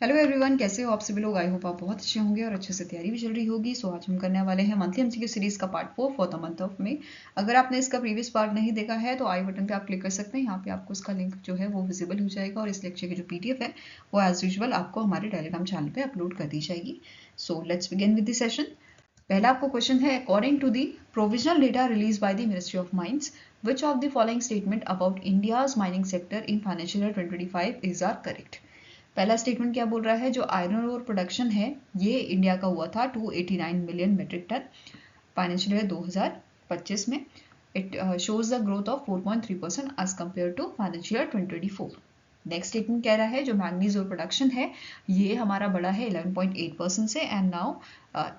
Hello everyone, कैसे हो आप सभी लोग। आई होप आप बहुत अच्छे होंगे और अच्छे से तैयारी भी चल रही होगी। सो आज हम करने वाले हैं मंथली एमसीक्यू सीरीज का part 4 for the month of में। अगर आपने इसका प्रीवियस पार्ट नहीं देखा है तो आई बटन पे आप क्लिक कर सकते हैं। यहाँ पे आपको उसका लिंक जो है वो विजिबल हो जाएगा और इस लेक्चर की जो पीडीएफ है वो एज यूजुअल आपको हमारे टेलीग्राम चैनल पे अपलोड कर दी जाएगी। So let's begin with the session. पहला आपको क्वेश्चन है, according to the provisional data release by the ministry of mines which of the following statement about India's mining sector in financial year 2025 is are correct. पहला statement क्या बोल रहा है, जो iron ore production है ये India का हुआ था 289 million metric ton financial year 2025 में। It shows the growth of 4.3% as compare to financial year 2024। Next statement कह रहा है जो मैंगनीज ओर प्रोडक्शन है ये हमारा बढ़ा है 11.8% से and now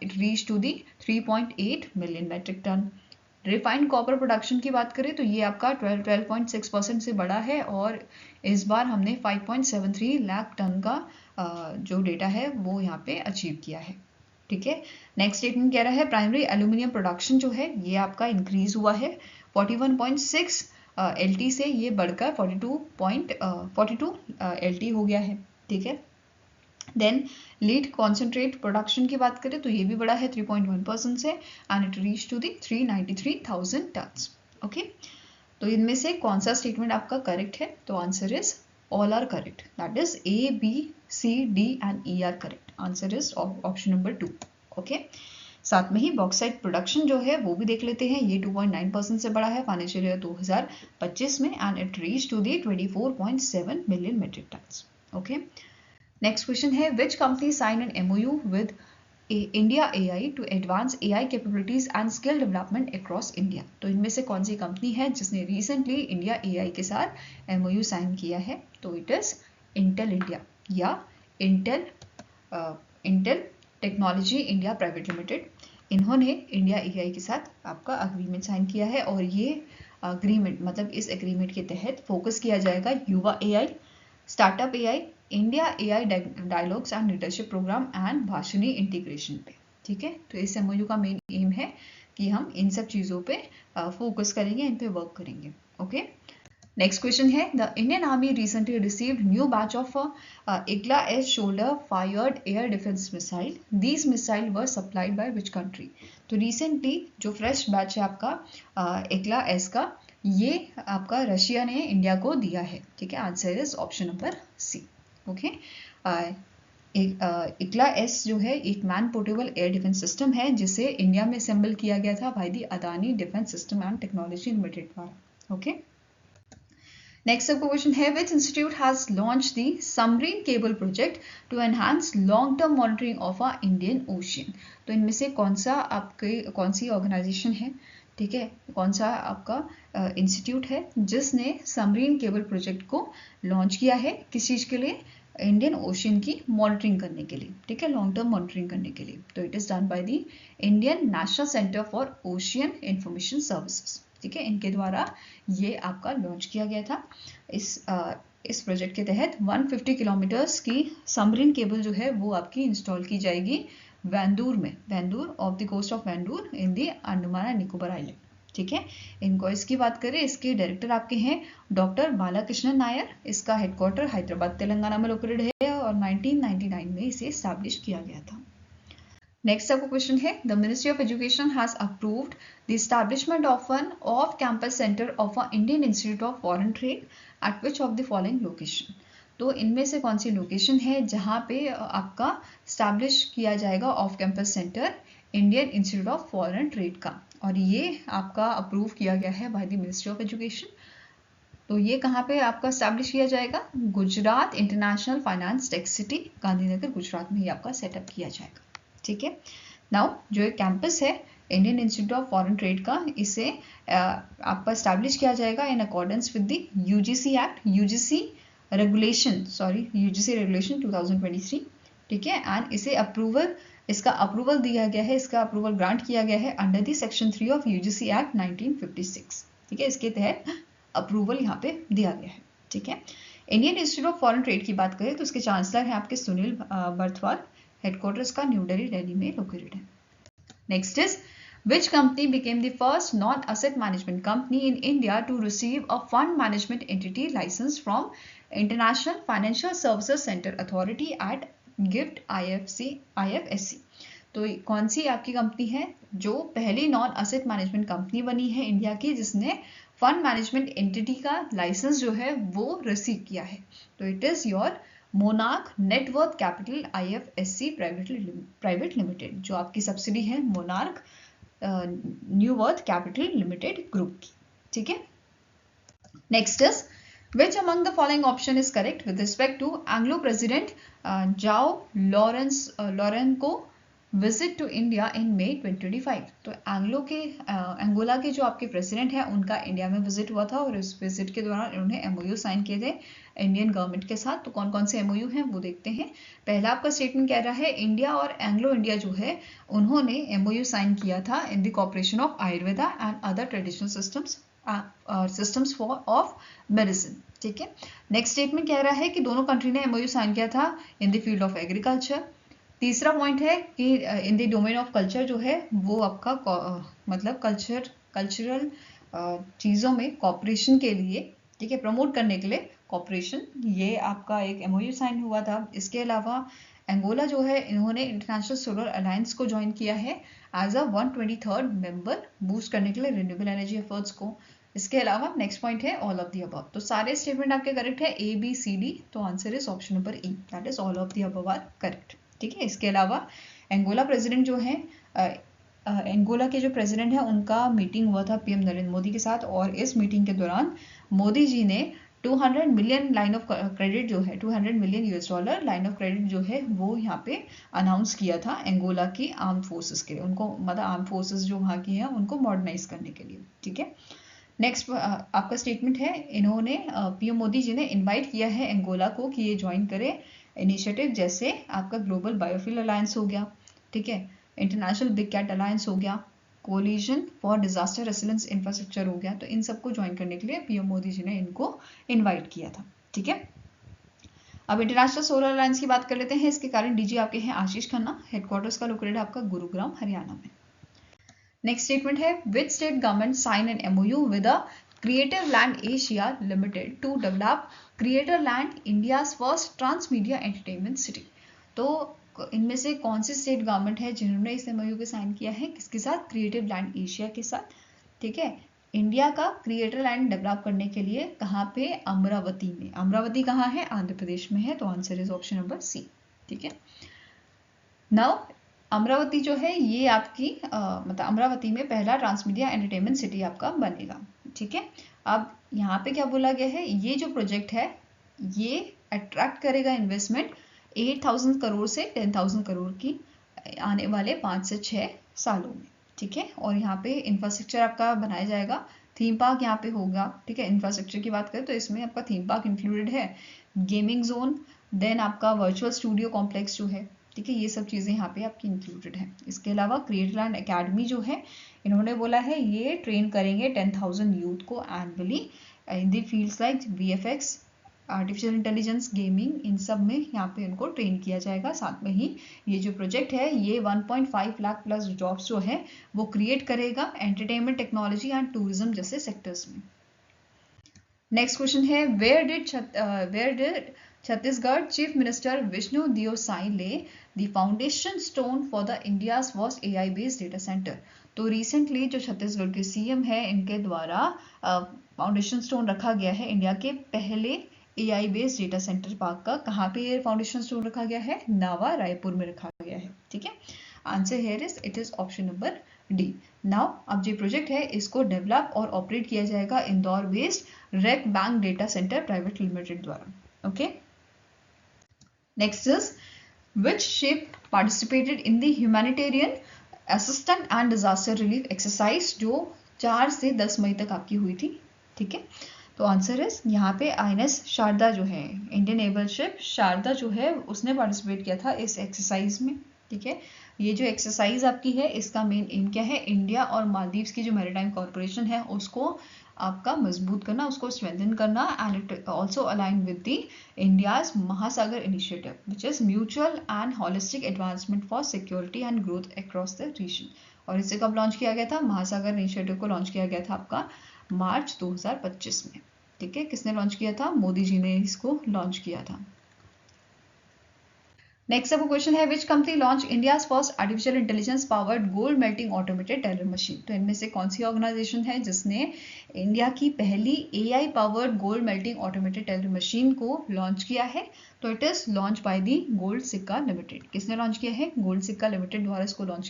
it reach to the 3.8 million metric ton. Refined copper production की बात करें तो ये आपका 12.6% से बढ़ा है और इस बार हमने 5.73 लाख टन का जो डेटा है वो यहाँ पे अचीव किया है। ठीक है, नेक्स्ट स्टेटमेंट कह रहा है प्राइमरी एल्यूमिनियम प्रोडक्शन जो है ये आपका इंक्रीज हुआ है 41.6 LT से ये बढ़कर 42 LT हो गया है। ठीक है, देन लीड कॉन्सेंट्रेट प्रोडक्शन की बात करें तो ये भी बढ़ा है 3.1% से and it reach to the 393,000 tons. Okay, तो इनमें से कौन सा स्टेटमेंट आपका करेक्ट है, तो answer is all are correct, that is A, B, C, D and E are correct. Answer is option number 2। Okay, साथ में ही बॉक्साइट प्रोडक्शन जो है वो भी देख लेते हैं। ये 2.9% से बढ़ा है फाइनेंशियल ईयर 2025 में and it reach to the 24.7 million metric tons. Okay, next question है, which company sign an MOU with India AI to advance AI capabilities and skill development across India. तो इनमें से कौन सी कंपनी है जिसने recently India AI के साथ MOU sign किया है, तो इट इज इंटेल इंडिया या Intel technology India private limited. इन्होंने इंडिया AI के साथ आपका अग्रीमेंट साइन किया है और ये अग्रीमेंट मतलब इस एग्रीमेंट के तहत फोकस किया जाएगा Yuva AI, startup AI, India AI dialogues and leadership program and Bhashini integration पे। ठीक है, तो इस MOU का मेन एम है कि हम इन सब चीज़ों पे फोकस करेंगे, इन पे वर्क करेंगे। ओके, नेक्स्ट क्वेश्चन है, the Indian army recently received new batch of IGLA-S shoulder fired air defence missile. These missile were supplied by which country. तो रिसेंटली जो फ्रेश बैच है आपका IGLA-S का ये आपका रशिया ने इंडिया को दिया है। ठीक है, answer is option number C। Okay, IGLA-S जो है एक man portable air defence system है जिसे इंडिया में असेंबल किया गया था by the Adani defence systems and technology limited द्वारा। ओके, नेक्स्ट आपका क्वेश्चन है, which institute has launch the submarine cable project to enhance long term monitoring of a Indian ocean. तो इनमें से कौन सी ऑर्गेनाइजेशन है, ठीक है, कौन सा आपका इंस्टीट्यूट है जिसने सबमरीन केबल प्रोजेक्ट को लॉन्च किया है, किस चीज़ के लिए, इंडियन ओशियन की मॉनिटरिंग करने के लिए। ठीक है, लॉन्ग टर्म मॉनिटरिंग करने के लिए। तो it is done by the Indian national centre for ocean information services. ठीक है, इनके द्वारा ये आपका लॉन्च किया गया था। इस प्रोजेक्ट के तहत 150 किलोमीटर्स की सबमरीन केबल जो है वो आपकी इंस्टॉल की जाएगी वेंदूर में, Wandoor off the coast of Wandoor in the Andaman and Nicobar island. ठीक है, इनको इसकी बात करें, इसके डायरेक्टर आपके हैं डॉक्टर बालाकृष्णन नायर। इसका हेडक्वार्टर हैदराबाद तेलंगाना में लोकेटेड है और 1999 में इसे एस्टैब्लिश किया गया था। नेक्स्ट आपका क्वेश्चन है, the ministry of education has approved the establishment of an off campus centre of a Indian institute of foreign trade at which of the following location. तो इनमें से कौन सी लोकेशन है जहाँ पे आपका स्टैब्लिश किया जाएगा of campus centre Indian institute of foreign trade का, और ये आपका अप्रूव किया गया है bye the ministry of education. तो ये कहाँ पे आपका स्टैब्लिश किया जाएगा, Gujarat international finance tech city Gandhinagar Gujarat में ही आपका सेटअप किया जाएगा। ठीक है, नाउ जो एक कैंपस है Indian institute of foreign trade का, इसे आपका स्टैब्लिश किया जाएगा in accordance with the UGC act, UGC regulation 2023। ठीक है, एंड इसका अप्रूवल दिया गया है, इसका अप्रूवल ग्रांट किया गया है under the section 3 of UGC act 1956। ठीक है, इसके तहत अप्रूवल यहाँ पे दिया गया है। ठीक है, Indian institute of foreign trade की बात करें तो उसके चांसलर हैं आपके सुनील बर्थवाल, हेडक्वार्टर्स का न्यू दिल्ली में लोकेटेड है। Next is, which company became the first non-asset management company in India to receive a fund management entity license from international financial services centre authority at GIFT IFSC। तो कौन सी आपकी company है जो पहली non asset management company बनी है India की जिसने फंड मैनेजमेंट एंटिटी का लाइसेंस जो है वो रिसीव किया है? तो it is your monarch net worth capital IFSC private limited, जो आपकी सब्सिडी है monarch new worth capital limited group की। ठीक है, next is which among the following option is correct with respect to Anglo president Joao Lourenco visit to India in May 2025। तो Angola के जो आपके प्रेसिडेंट हैं उनका इंडिया में विजिट हुआ था और इस विजिट के दौरान उन्होंने MOU साइन किए थे इंडियन गवर्नमेंट के साथ। तो कौन कौन से MOU हैं वो देखते हैं। पहला आपका स्टेटमेंट कह रहा है इंडिया और एंग्लो इंडिया जो है उन्होंने MOU साइन किया था in the cooperation of Ayurveda and other traditional systems of medicine. ठीक है, नेक्स्ट स्टेटमेंट कह रहा है कि दोनों कंट्री ने MOU साइन किया था in the field of agriculture. तीसरा पॉइंट है कि in the domain of culture जो है वो आपका मतलब कल्चरल चीज़ों में कॉपरेशन के लिए, ठीक है, प्रमोट करने के लिए कॉपरेशन, ये आपका एक MOU साइन हुआ था। इसके अलावा एंगोला जो है इन्होंने इंटरनेशनल सोलर अलायंस को ज्वाइन किया है as a 123rd member, boost करने के लिए रिन्यूएबल एनर्जी एफर्ट्स को। इसके अलावा नेक्स्ट पॉइंट है ऑल ऑफ द अबव। तो सारे स्टेटमेंट आपके करेक्ट है ABCD। तो answer is option number E, that is all of the above are correct. ठीक है, इसके अलावा एंगोला प्रेसिडेंट जो है एंगोला के जो प्रेसिडेंट है उनका मीटिंग हुआ था PM नरेंद्र मोदी के साथ और इस मीटिंग के दौरान मोदी जी ने 200 मिलियन लाइन ऑफ क्रेडिट जो है $200 मिलियन लाइन ऑफ क्रेडिट जो है वो यहाँ पे अनाउंस किया था एंगोला की आर्म फोर्सेस के लिए, उनको मतलब आर्म फोर्सेस जो वहाँ की हैं उनको मॉडर्नाइज करने के लिए। ठीक है, नेक्स्ट आपका स्टेटमेंट है इन्होंने PM मोदी जी ने इनवाइट किया है एंगोला को कि ये ज्वाइन करे इनिशिएटिव जैसे आपका ग्लोबल बायोफ्यूल अलायंस हो गया, ठीक है, इंटरनेशनल बिग कैट अलायंस हो गया, collision for disaster resilience infrastructure हो गया। तो इन सबको ज्वाइन करने के लिए PM मोदी जी ने इनको इनवाइट किया था। ठीक है, अब इंटरनेशनल सोलर अलायंस की बात कर लेते हैं। इसके कारण DG आपके हैं आशीष खन्ना, हेडक्वार्टर्स का लोकेटेड आपका गुरुग्राम हरियाणा में। नेक्स्ट स्टेटमेंट है which state government sign an MOU with a creative land Asia limited to develop creator land India's first transmedia entertainment city. तो इनमें से कौन सी स्टेट गवर्नमेंट है जिन्होंने इस MOU को साइन किया है, किसके साथ? क्रिएटिव लैंड एशिया के साथ। ठीक है, इंडिया का क्रिएटर लैंड डेवलप करने के लिए कहाँ पे? अमरावती में। अमरावती कहाँ है? आंध्र प्रदेश में है। तो answer is option number C। ठीक है, नाउ अमरावती जो है ये आपकी मतलब अमरावती में पहला ट्रांसमीडिया एंटरटेनमेंट सिटी आपका बनेगा। ठीक है, अब यहाँ पे क्या बोला गया है, ये जो प्रोजेक्ट है ये अट्रैक्ट करेगा इन्वेस्टमेंट 8,000 करोड़ से 10,000 करोड़ की आने वाले 5 से 6 सालों में। ठीक है, और यहाँ पे इंफ्रास्ट्रक्चर आपका बनाया जाएगा, थीम पार्क यहाँ पे होगा। ठीक है, इंफ्रास्ट्रक्चर की बात करें तो इसमें आपका थीम पार्क इंक्लूडेड है, गेमिंग जोन, देन आपका वर्चुअल स्टूडियो कॉम्प्लेक्स जो है, ठीक है, ये सब चीज़ें यहाँ पे आपकी इंक्लूडेड है। इसके अलावा क्रिएटर लैंड एकेडमी जो है इन्होंने बोला है ये ट्रेन करेंगे 10,000 यूथ को annually in the fields like VFX, artificial intelligence, gaming, इन सब में यहाँ पे उनको ट्रेन किया जाएगा। साथ में ही ये जो प्रोजेक्ट है ये 1.5 लाख प्लस जॉब्स जो है वो क्रिएट करेगा एंटरटेनमेंट, टेक्नोलॉजी एंड टूरिज्म जैसे सेक्टर्स में। नेक्स्ट क्वेश्चन है where did Chhattisgarh chief minister Vishnu Deo Sai lay the foundation stone for the India's first AI based data centre. तो रिसेंटली जो छत्तीसगढ़ के CM है इनके द्वारा फाउंडेशन स्टोन रखा गया है इंडिया के पहले AI based data centre park का। कहाँ पे ये फाउंडेशन स्टोन रखा गया है? नावा रायपुर में रखा गया है। ठीक है, answer here is it is option number D। Now अब जो प्रोजेक्ट है इसको डेवलप और ऑपरेट किया जाएगा Indore based rack bank data centre private limited द्वारा। Okay, next is which ship participated in the humanitarian assistance and disaster relief exercise जो 4 से 10 मई तक आपकी हुई थी। ठीक है, तो आंसर इज यहाँ पे INS शारदा जो है, इंडियन नेवल शिप शारदा जो है उसने पार्टिसिपेट किया था इस एक्सरसाइज में। ठीक है, ये जो एक्सरसाइज आपकी है इसका मेन एम क्या है? इंडिया और मालदीव्स की जो मैरीटाइम कॉर्पोरेशन है उसको आपका मजबूत करना, उसको स्ट्रेंथन करना, and it also align with the India's Mahasagar initiative which is mutual and holistic advancement for security and growth across the region. और इसे कब लॉन्च किया गया था? महासागर इनिशिएटिव को लॉन्च किया गया था आपका मार्च 2025 में। ठीक है, किसने लॉन्च किया था? मोदी जी ने इसको लॉन्च किया था। नेक्स्ट आपको क्वेश्चन है, which company launch India's first artificial intelligence powered gold melting automated teller machine? तो इनमें से कौन सी ऑर्गेनाइजेशन है जिसने इंडिया की पहली AI powered gold melting automated teller machine को लॉन्च किया है? तो it is launch by the gold सिक्का लिमिटेड। किसने लॉन्च किया है? गोल्ड सिक्का लिमिटेड द्वारा इसको लॉन्च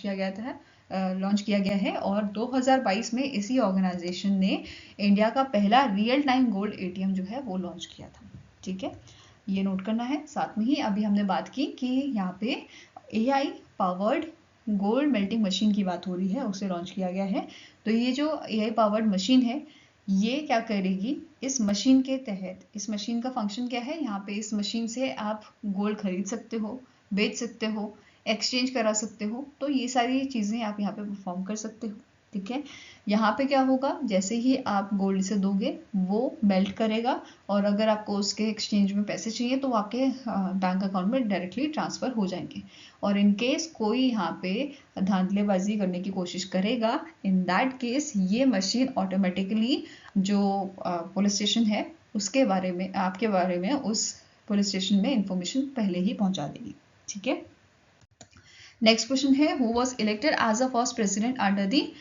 किया गया है और 2022 में इसी ऑर्गेनाइजेशन ने इंडिया का पहला रियल टाइम गोल्ड ATM जो है वो लॉन्च किया था। ठीक है, ये नोट करना है। साथ में ही अभी हमने बात की कि यहाँ पे AI powered gold melting machine की बात हो रही है, उसे लॉन्च किया गया है। तो ये जो AI पावर्ड मशीन है, ये क्या करेगी? इस मशीन के तहत, इस मशीन का फंक्शन क्या है? यहाँ पे इस मशीन से आप गोल्ड खरीद सकते हो, बेच सकते हो, एक्सचेंज करा सकते हो। तो ये सारी चीज़ें आप यहाँ पे परफॉर्म कर सकते हो। ठीक है, यहाँ पे क्या होगा? जैसे ही आप गोल्ड से दोगे वो मेल्ट करेगा और अगर आपको उसके एक्सचेंज में पैसे चाहिए तो वो आपके बैंक अकाउंट में डायरेक्टली ट्रांसफ़र हो जाएंगे। और इन केस कोई यहाँ पे धांधलेबाजी करने की कोशिश करेगा, इन दैट केस ये मशीन ऑटोमेटिकली जो पुलिस स्टेशन है उसके बारे में, आपके बारे में उस पुलिस स्टेशन में इंफॉर्मेशन पहले ही पहुंचा देगी। ठीक है, नेक्स्ट क्वेश्चन है, who was elected as a first president under the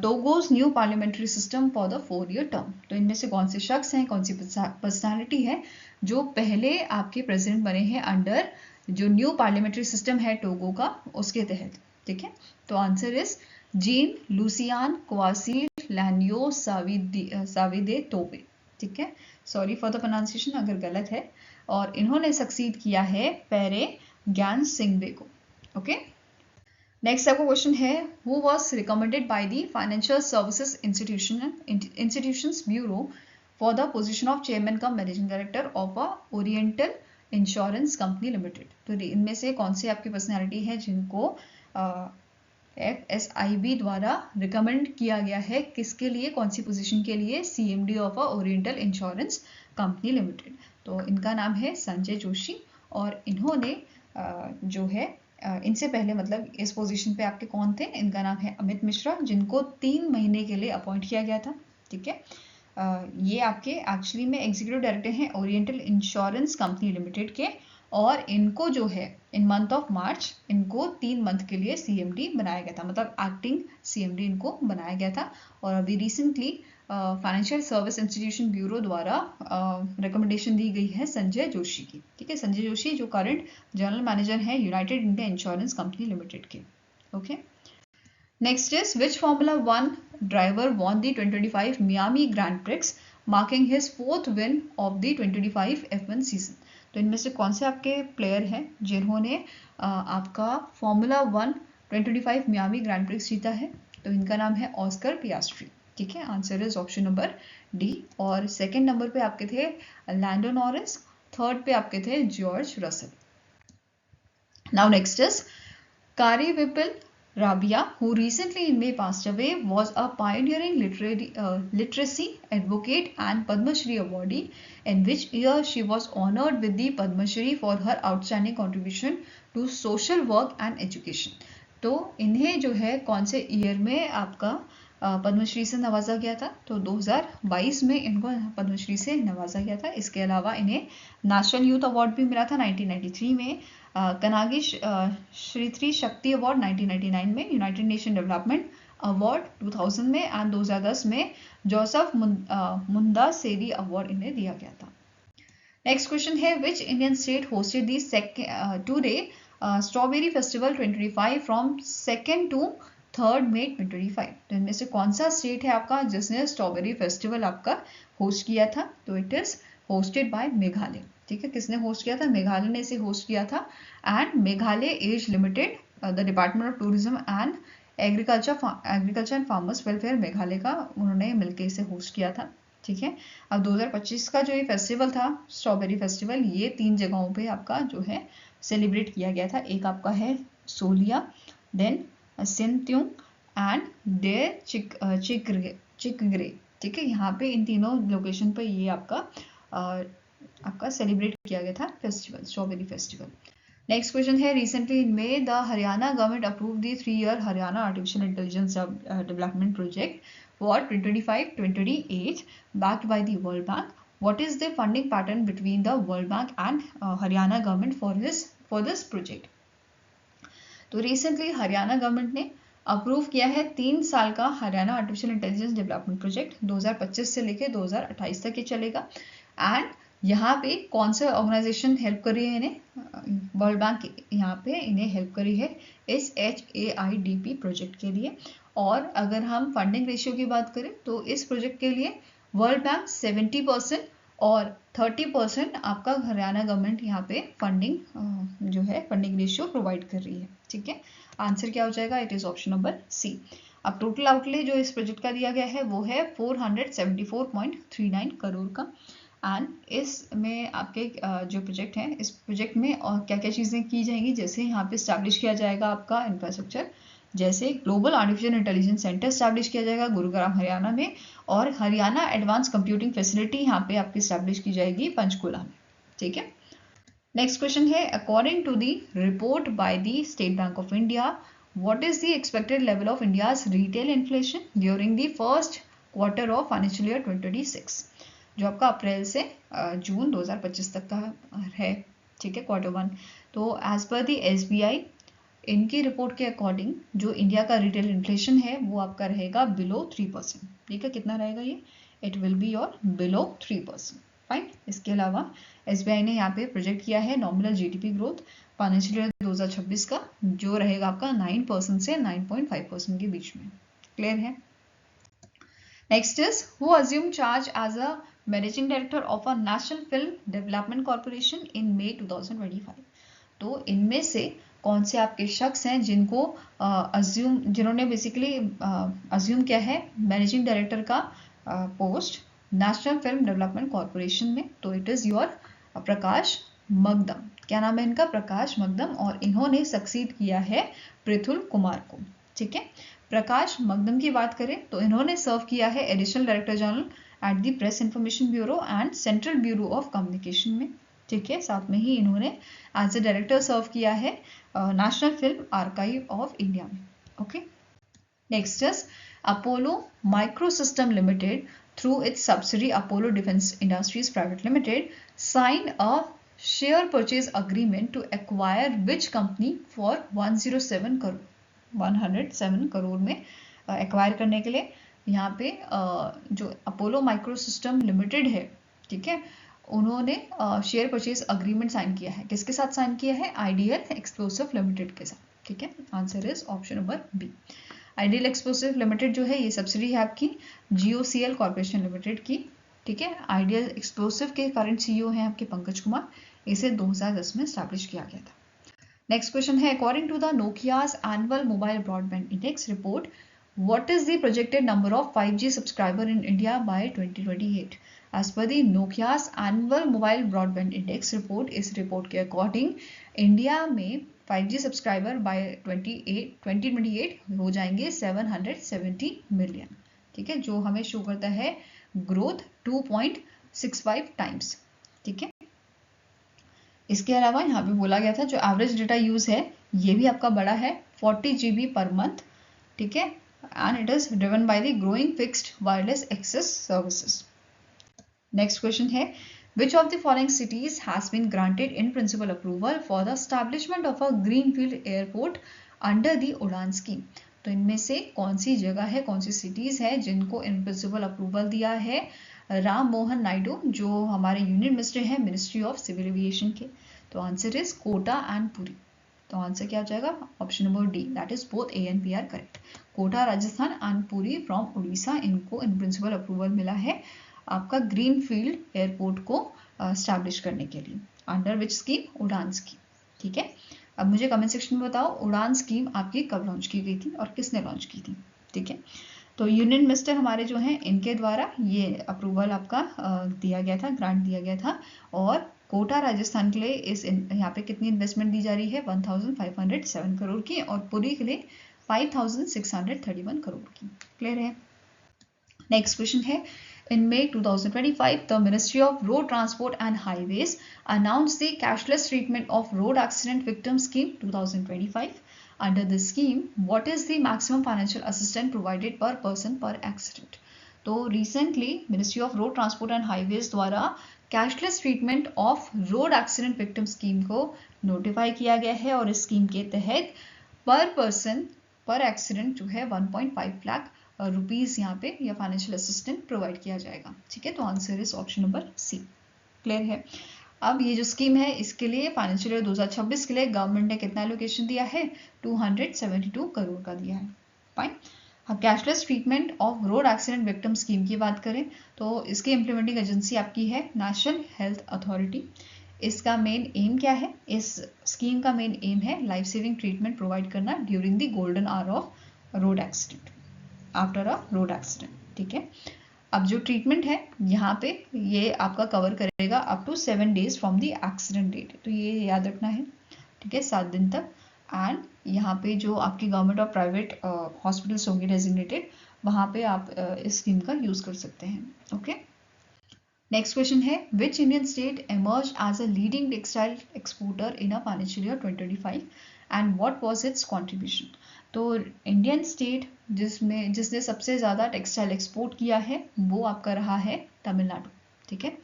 Togo's new parliamentary system for the 4-year term? तो इनमें से कौन से शख्स हैं, कौन सी पर्सनालिटी है जो पहले आपके प्रेसिडेंट बने हैं अंडर जो न्यू पार्लियामेंट्री सिस्टम है टोगो का, उसके तहत? ठीक है, तो आंसर इज जीन लुसियान क्वासी लैनियो साविदे टोबे। ठीक है, सॉरी फॉर द प्रोनाउंसिएशन अगर गलत है। और इन्होंने सक्सीड किया है पेरे ज्ञान सिंघवे को। ओके, नेक्स्ट आपको क्वेश्चन है, who was recommended by the financial services institutions bureau for the position of chairman cum managing director of a oriental insurance company limited? तो इनमें से कौन सी आपकी पर्सनैलिटी है जिनको FSIB द्वारा रिकमेंड किया गया है? किसके लिए, कौन सी पोजीशन के लिए? CMD of a oriental insurance company limited. तो इनका नाम है संजय जोशी और इन्होंने जो है इनसे पहले मतलब इस पोजीशन पे आपके कौन थे? इनका नाम है अमित मिश्रा, जिनको 3 महीने के लिए अपॉइंट किया गया था। ठीक है, ये आपके एक्चुअली में एग्जीक्यूटिव डायरेक्टर हैं ओरिएंटल इंश्योरेंस कंपनी लिमिटेड के और इनको जो है इन मंथ ऑफ मार्च इनको 3 मंथ के लिए CMD बनाया गया था, मतलब एक्टिंग CMD इनको बनाया गया था। और अभी recently financial service institution bureau द्वारा रिकमेंडेशन दी गई है संजय जोशी की। ठीक है, संजय जोशी जो करंट जनरल मैनेजर हैं United India insurance company limited के। Okay, next is which Formula 1 driver won the 2025 Miami Grand Prix marking his 4th win of the 2025 F1 season? तो इनमें से कौन से आपके प्लेयर हैं जिन्होंने आपका Formula 1 2025 मियामी ग्रैंड प्रिक्स जीता है? तो इनका नाम है ऑस्कर पियास्ट्री। ठीक है, answer is option number D. और सेकेंड नंबर पे आपके थे लैंडो नॉरिस, थर्ड पे आपके थे George Russell. Now next is कारी विपिल Rabia, who recently in May passed away, was a pioneering literacy advocate and Padma Shri awardee. In which year she was honored with the Padma Shri for her outstanding contribution to social work and education? तो इन्हें जो है कौन से year में आपका पद्मश्री से नवाजा गया था? तो 2022 में इनको पद्मश्री से नवाजा गया था। इसके अलावा इन्हें नेशनल यूथ अवार्ड भी मिला था 1993 में, कनागी श्री शक्ति अवार्ड 1999 में, यूनाइटेड नेशन डेवलपमेंट अवार्ड 2000 में एंड 2010 में जोसेफ मुंदा सेरी अवार्ड इन्हें दिया गया था। नेक्स्ट क्वेश्चन है, which Indian state hosted the 2-day strawberry festival 2025 from 2nd to 3rd May 2025? तो इनमें से कौन सा स्टेट है आपका जिसने स्ट्रॉबेरी फेस्टिवल आपका होस्ट किया था? तो it is hosted by Meghalaya. ठीक है, किसने होस्ट किया था? मेघालय ने इसे होस्ट किया था and Meghalaya as limited, the department of tourism and agriculture and farmers welfare Meghalaya का उन्होंने मिलकर इसे होस्ट किया था। ठीक है, अब 2025 का जो ये फेस्टिवल था स्ट्रॉबेरी फेस्टिवल, ये 3 जगहों पे आपका जो है सेलिब्रेट किया गया था। एक आपका है सोलिया, देन सिंत्यूंग एंड डेर चिकग्रे। ठीक है, यहाँ पे इन तीनों लोकेशन पे ये आपका सेलिब्रेट किया गया था festival, strawberry festival. Next question है, recently in May the Haryana government approve the 3-year Haryana artificial intelligence development project for 2025-2028 backed by the World Bank. What is the funding pattern between the World Bank and Haryana government for this project? तो recently Haryana government ने approve किया है 3 साल का Haryana artificial intelligence development project 2025 से लेकर 2028 तक ये चलेगा। एंड यहाँ पे कौन सा ऑर्गेनाइजेशन हेल्प कर रही है इन्हें? वर्ल्ड बैंक यहाँ पे इन्हें हेल्प करी है इस HAIDP प्रोजेक्ट के लिए। और अगर हम फंडिंग रेशियो की बात करें तो इस प्रोजेक्ट के लिए वर्ल्ड बैंक 70% और 30% आपका हरियाणा गवर्नमेंट यहाँ पे फंडिंग जो है फंडिंग रेशियो प्रोवाइड कर रही है। ठीक है, आंसर क्या हो जाएगा? It is option number C. अब टोटल आउटले जो इस प्रोजेक्ट का दिया गया है वो है 474.39 करोड़ का। एंड इसमें आपके जो प्रोजेक्ट है इस प्रोजेक्ट में और क्या क्या चीज़ें की जाएंगी, जैसे यहाँ पे स्टैब्लिश किया जाएगा आपका इंफ्रास्ट्रक्चर, जैसे global artificial intelligence centre establish किया जाएगा गुरुग्राम हरियाणा में, और हरियाणा एडवांस कंप्यूटिंग फैसिलिटी यहाँ पे आपकी स्टैब्लिश की जाएगी पंचकुला में। ठीक है, नेक्स्ट क्वेश्चन है, according to the report by the State Bank of India, what is the expected level of India's retail inflation during the first quarter of financial year 2026, जो आपका अप्रैल से जून 2025 तक का है। ठीक है, क्वार्टर 1। तो एज पर दी SBI इनकी रिपोर्ट के अकॉर्डिंग जो इंडिया का रिटेल इन्फ्लेशन है वो आपका रहेगा बिलो 3%। ठीक है, कितना रहेगा ये? It will be your below 3%। Fine. इसके अलावा SBI ने यहाँ पे प्रोजेक्ट किया है nominal GDP growth financial year 2026 का, जो रहेगा आपका 9% से 9.5% के बीच में। क्लियर है? Next is, who assume charge as a managing director of a national film development corporation in May 2025। तो इनमें से कौन से आपके शख्स हैं जिनको जिन्होंने बेसिकली अज्यूम किया है मैनेजिंग डायरेक्टर का post national film development corporation में? तो इट इज योर प्रकाश मगदम। क्या नाम है इनका? प्रकाश मगदम। और इन्होंने सक्सीड किया है पृथुल कुमार को। ठीक है, प्रकाश मगदम की बात करें तो इन्होंने सर्व किया है additional director general at the press information bureau and central bureau of communication में। ठीक है, साथ में ही इन्होंने एज ए डायरेक्टर सर्व किया है national film archive of India में। Okay, next is, Apollo microsystem limited through its subsidiary Apollo Defense Industries Private Limited signed a share purchase agreement to acquire which company for 107 crore में acquire करने के लिए यहाँ पे जो अपोलो माइक्रोसिस्टम लिमिटेड है, ठीक है, उन्होंने शेयर परचेज अग्रीमेंट साइन किया है। किसके साथ साइन किया है? आइडियल एक्सप्लोसिव लिमिटेड के साथ। ठीक है, answer is option number B. Ideal explosive limited जो है ये सब्सिडी है आपकी GOCL कॉर्पोरेशन लिमिटेड की। ठीक है, आइडियल एक्सप्लोसिव के करंट CEO हैं आपके पंकज कुमार। इसे 2010 में स्टैब्लिश किया गया था। नेक्स्ट क्वेश्चन है, according to the Nokia's annual mobile broadband index report, what is the projected number of 5G subscriber in India by 2028? As per the Nokia's annual mobile broadband index report, इस report के according India में 5G subscriber bye 2028 हो जाएंगे 770 million. ठीक है, जो हमें show करता है ग्रोथ 2.65 टाइम्स। ठीक है, इसके अलावा यहाँ पे बोला गया था जो एवरेज डेटा यूज है ये भी आपका बड़ा है 40 GB पर मंथ। ठीक है, and it is driven by the growing fixed wireless access services. Next question है, which of the following cities has been granted in principle approval for the establishment of a greenfield airport under the उड़ान scheme? तो इनमें से कौन सी जगह है, कौन सी cities है जिनको इन प्रिंसिपल अप्रूवल दिया है राम मोहन नायडू, जो हमारे यूनियन मिनिस्टर हैं मिनिस्ट्री ऑफ सिविल एविएशन के? तो answer is Kota and Puri. तो आंसर क्या हो जाएगा? Option number D, that is both A and B are correct. Kota Rajasthan and Puri from Orissa, इनको इन प्रिंसिपल अप्रूवल मिला है आपका ग्रीन फील्ड एयरपोर्ट को स्टैब्लिश करने के लिए under which scheme? UDAN scheme. ठीक है, अब मुझे कमेंट सेक्शन में बताओ उड़ान स्कीम आपकी कब लॉन्च की गई थी और किसने लॉन्च की थी? ठीक है, तो यूनियन मिनिस्टर हमारे जो हैं इनके द्वारा ये अप्रूवल आपका दिया गया था, ग्रांट दिया गया था। और कोटा राजस्थान के लिए इस यहाँ पे कितनी इन्वेस्टमेंट दी जा रही है? 1507 करोड़ की, और पुरी के लिए 5631 करोड़ की। क्लियर है? नेक्स्ट क्वेश्चन है, in May 2025, the Ministry of Road Transport and Highways announced the cashless treatment of road accident victim scheme 2025. Under this scheme, what is the maximum financial assistance provided per person per accident? तो recently ministry of road transport and highways द्वारा cashless treatment of road accident victim scheme को notify किया गया है और इस scheme के तहत पर पर्सन पर एक्सीडेंट जो है 1.5 लाख रुपीस यहाँ पे या फाइनेंशियल असिस्टेंट प्रोवाइड किया जाएगा। ठीक है, तो answer is option number C. Clear है। अब ये जो स्कीम है इसके लिए फाइनेंशियल ईयर 2026 के लिए गवर्नमेंट ने कितना एलोकेशन दिया है, 272 करोड़ का दिया है। फाइन। हाँ, cashless treatment of road accident victim scheme की बात करें तो इसकी इम्प्लीमेंटिंग एजेंसी आपकी है नेशनल हेल्थ अथॉरिटी। इसका मेन एम क्या है, इस स्कीम का मेन एम है लाइफ सेविंग ट्रीटमेंट प्रोवाइड करना during the golden hour of road accident, after a road accident. ठीक है, अब जो ट्रीटमेंट है यहाँ पे ये आपका कवर करेगा up to 7 days from the accident date, तो ये याद रखना है। ठीक है, 7 दिन तक। एंड यहाँ पे जो आपकी गवर्नमेंट और प्राइवेट हॉस्पिटल्स होंगे डेजिग्नेटेड, वहाँ पे आप इस स्कीम का यूज कर सकते हैं। ओके, नेक्स्ट क्वेश्चन है which Indian state emerge as a leading textile exporter in a financial year 2025 and what was its contribution. तो इंडियन स्टेट जिसने सबसे ज़्यादा टेक्सटाइल एक्सपोर्ट किया है वो आपका रहा है तमिलनाडु। ठीक है,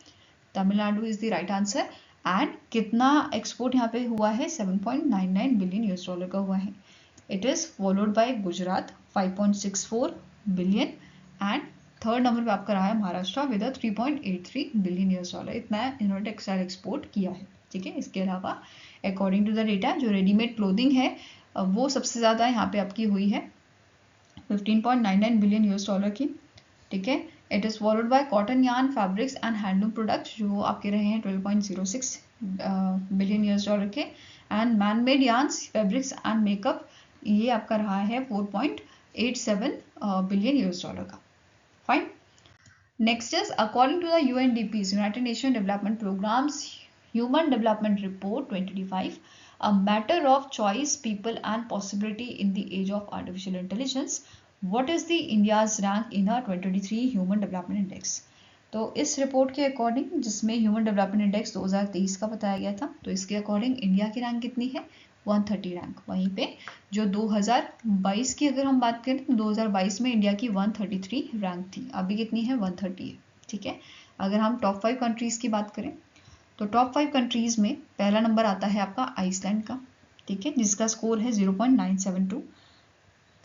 Tamil Nadu is the right answer. And कितना एक्सपोर्ट यहाँ पे हुआ है, 7.99 बिलियन यूएस डॉलर का हुआ है। It is followed by Gujarat 5.64 billion and third number पे आपका रहा है Maharashtra with 3.83 billion US dollar. इतना इन्होंने टेक्सटाइल एक्सपोर्ट किया है। ठीक है, इसके अलावा अकॉर्डिंग टू द डेटा जो रेडीमेड क्लोथिंग है वो सबसे ज़्यादा यहाँ पे आपकी हुई है 15.99 बिलियन यूएस डॉलर की। ठीक है, it is followed by cotton yarn fabrics and handloom products जो आपके रहे हैं 12.06 बिलियन यूएस डॉलर के। And man made yarns fabrics and makeup ये आपका रहा है 4.87 बिलियन यूएस डॉलर का। Fine. Next is according to the UNDP's United Nations Development Programme's Human Development Report 2025, a matter of choice, people and possibility in the age of artificial intelligence. What is the India's rank in a 2023 Human Development Index? तो इस report के according जिसमें human development index 2023 का बताया गया था, तो इसके अकॉर्डिंग इंडिया की रैंक कितनी है, 130 रैंक। वहीं पे जो 2022 की अगर हम बात करें तो 2022 में इंडिया की 133 रैंक थी, अभी कितनी है, 130 है। ठीक है, अगर हम टॉप 5 कंट्रीज की बात करें तो टॉप 5 कंट्रीज में पहला नंबर आता है आपका आइसलैंड का। ठीक है, जिसका स्कोर है 0.972।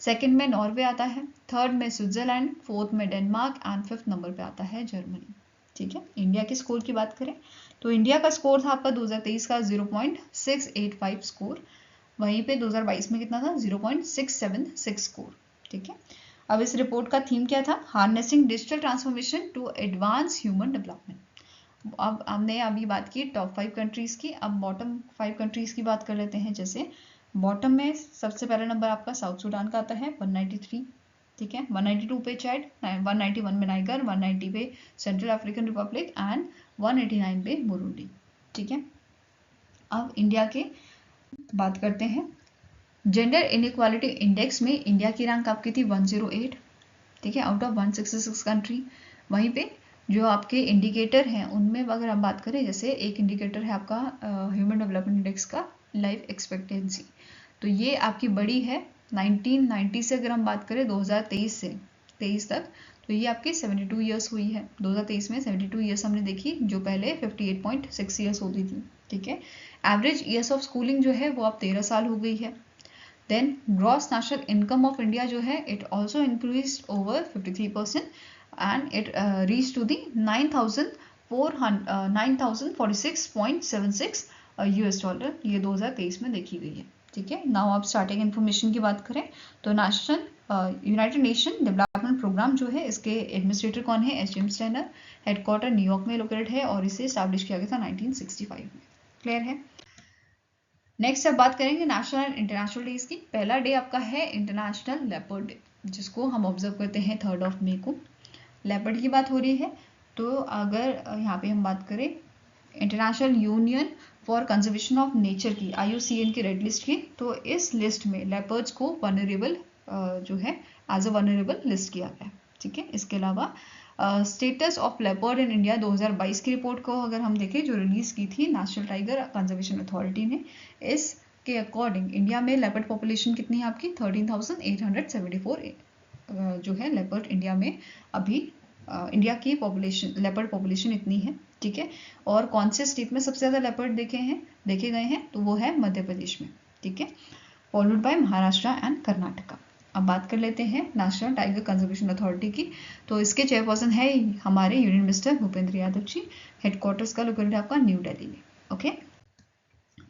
सेकंड में नॉर्वे आता है, थर्ड में स्विट्जरलैंड, फोर्थ में डेनमार्क एंड फिफ्थ नंबर पे आता है जर्मनी। ठीक है, इंडिया के स्कोर की बात करें तो इंडिया का स्कोर था आपका 2023 का 0.685 स्कोर, वहीं पे 2022 में कितना था, 0.676 स्कोर। ठीक है, अब इस रिपोर्ट का थीम क्या था, harnessing digital transformation to advance human development. अब हमने अभी बात की टॉप 5 कंट्रीज की, अब बॉटम 5 कंट्रीज की बात कर लेते हैं। जैसे बॉटम में सबसे पहला नंबर आपका साउथ सूडान का आता है 193। ठीक है, 192 पे चैड, 191 में नाइगर, 190 पे सेंट्रल अफ्रीकन रिपब्लिक एंड 189 पे बुरुंडी। ठीक है, अब इंडिया के बात करते हैं। जेंडर इनइक्वालिटी इंडेक्स में इंडिया की रैंक आपकी थी 108। ठीक है, आउट ऑफ 166 कंट्री। वहीं पे जो आपके इंडिकेटर हैं उनमें अगर हम बात करें, जैसे एक इंडिकेटर है आपका ह्यूमन डेवलपमेंट इंडेक्स का लाइफ एक्सपेक्टेंसी, तो ये आपकी बड़ी है 1990 से अगर हम बात करें 2023 से 23 तक, तो ये आपकी 72 ईयर्स हुई है। 2023 में 72 ईयर्स हमने देखी, जो पहले 58.6 ईयर्स होती थी। ठीक है, एवरेज ईयर्स ऑफ स्कूलिंग जो है वो अब 13 साल हो गई है। Then gross national income of India जो है it also increase over 53% and it reach to the 9,046.76 US dollar, ये 2023 में देखी गई है। ठीक है, नाउ आप स्टार्टिंग इन्फॉर्मेशन की बात करें तो national united nation development programme जो है इसके एडमिनिस्ट्रेटर कौन है, एच.एम. स्टेनर। हेडक्वार्टर न्यूयॉर्क में लोकेटेड है और इसे स्टैब्लिश किया गया था 1965 में। क्लियर है। नेक्स्ट अब बात करेंगे नेशनल एंड इंटरनेशनल डेज की। पहला डे आपका है इंटरनेशनल लेपर्ड डे, जिसको हम ऑब्जर्व करते हैं 3 मई को। लेपर्ड की बात हो रही है, तो अगर यहाँ पे हम बात करें international union for conservation of nature की, IUCN की रेड लिस्ट की, तो इस लिस्ट में लेपर्ड्स को वनरेबल जो है एज अ वनरेबल लिस्ट किया गया है। ठीक है, इसके अलावा status of leopard in India 2022 की रिपोर्ट को अगर हम देखें जो रिलीज की थी नेशनल टाइगर कंजर्वेशन अथॉरिटी ने, इसके अकॉर्डिंग इंडिया में लेपर्ड पॉपुलेशन कितनी है आपकी 13,874 जो है लेपर्ड इंडिया में अभी इंडिया की पॉपुलेशन, लेपर्ड पॉपुलेशन इतनी है, ठीक है। और कौन से स्टेट में सबसे ज़्यादा लेपर्ड देखे गए हैं, तो वो है मध्य प्रदेश में, ठीक है, followed by Maharashtra and Karnataka. अब बात कर लेते हैं नेशनल टाइगर कंजर्वेशन अथॉरिटी की। तो इसके चेयरपर्सन है हमारे union minister Bhupendra Yadav ji. Headquarters का लोकेटेड आपका न्यू दिल्ली में, ओके।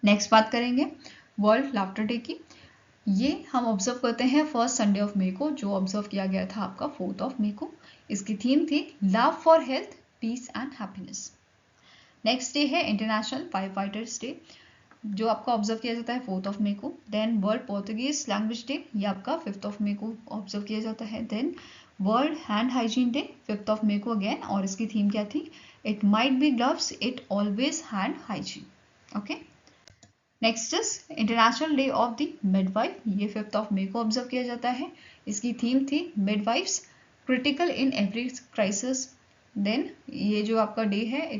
नेक्स्ट बात करेंगे वर्ल्ड लाफ्टर डे की। ये हम ऑब्जर्व करते हैं फर्स्ट संडे ऑफ मे को, जो ऑब्जर्व किया गया था आपका 4 मई को। इसकी थीम थी love for health, peace and happiness. Next day है इंटरनेशनल फायर फाइटर्स डे, जो आपका ऑब्जर्व किया जाता है 4 मई को। Then world Portuguese language day, ये आपका 5 मई को ऑब्जर्व किया जाता है। Then world hand hygiene day 5 मई को अगेन, और इसकी थीम क्या थी, it might be gloves, it always hand hygiene, okay. Next is international day of the midwife, ये 5 मई को ऑब्जर्व किया जाता है। इसकी थीम थी midwives critical in every crisis. Then ये जो आपका डे है,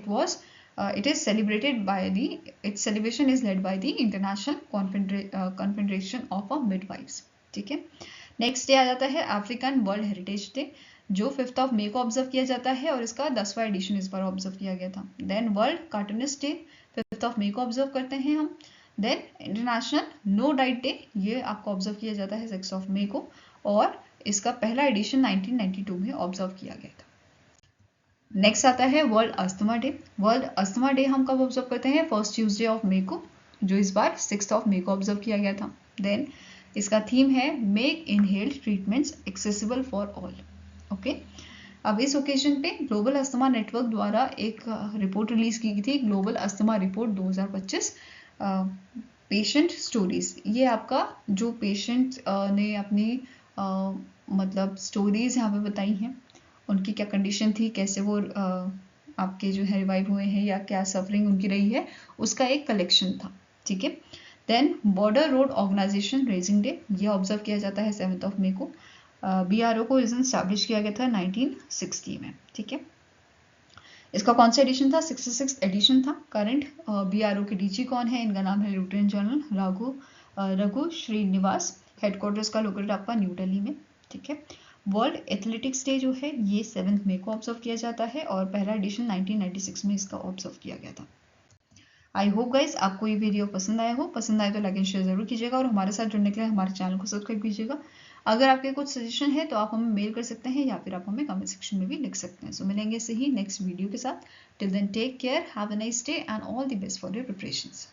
it is celebrated by its celebration is led by the International Confederation of Midwives, ठीक है। नेक्स्ट डे आ जाता है अफ्रीकन वर्ल्ड हेरिटेज डे, जो 5 मई को ऑब्जर्व किया जाता है, और इसका 10वां एडिशन इस बार ऑब्जर्व किया गया था। देन वर्ल्ड कार्टूनिस्ट डे 5 मई को ऑब्जर्व करते हैं हम। Then international no diet day, ये आपको ऑब्जर्व किया जाता है 6 मई को, और इसका पहला एडिशन 1992 में ऑब्जर्व किया गया था। नेक्स्ट आता है world asthma day. World asthma day हम कब ऑब्जर्व करते हैं, फर्स्ट ट्यूसडे ऑफ मई को, जो इस बार 6 मई को ऑब्जर्व किया गया था। देन इसका थीम है make inhaled treatments accessible for all, okay. अब इस ओकेजन पे ग्लोबल अस्थमा नेटवर्क द्वारा एक रिपोर्ट रिलीज की गई थी, global asthma report 2025 patient stories. ये आपका जो पेशेंट ने अपनी मतलब स्टोरीज यहाँ पे बताई हैं, उनकी क्या कंडीशन थी, कैसे वो आपके जो है रिवाइव हुए हैं, या क्या सफरिंग उनकी रही है, उसका एक कलेक्शन था, ठीक है। Then border road organisation raising day, ये ऑब्जर्व किया जाता है 7 मई को। BRO को रीजन स्टैब्लिश किया गया था 1960 में, ठीक है। इसका कौन सा एडिशन था, 66 एडिशन था। करंट BRO के DG कौन है, इनका नाम है lieutenant general Raghu Srinivas. Headquarters का लोकेटेड आपका न्यू दिल्ली में, ठीक है। वर्ल्ड एथलेटिक्स डे जो है ये 7 मई को ऑब्जर्व किया जाता है, और पहला एडिशन 1996 में इसका ऑब्जर्व किया गया था। आई होप गाइज आपको ये वीडियो पसंद आया हो। पसंद आए तो लाइक एंड शेयर जरूर कीजिएगा, और हमारे साथ जुड़ने के लिए हमारे चैनल को सब्सक्राइब कीजिएगा। अगर आपके कुछ सजेशन है तो आप हमें मेल कर सकते हैं, या फिर आप हमें कमेंट सेक्शन में भी लिख सकते हैं। सो मिलेंगे इसे ही नेक्स्ट वीडियो के साथ। Till then take care, have a nice day and all the best for your preparations.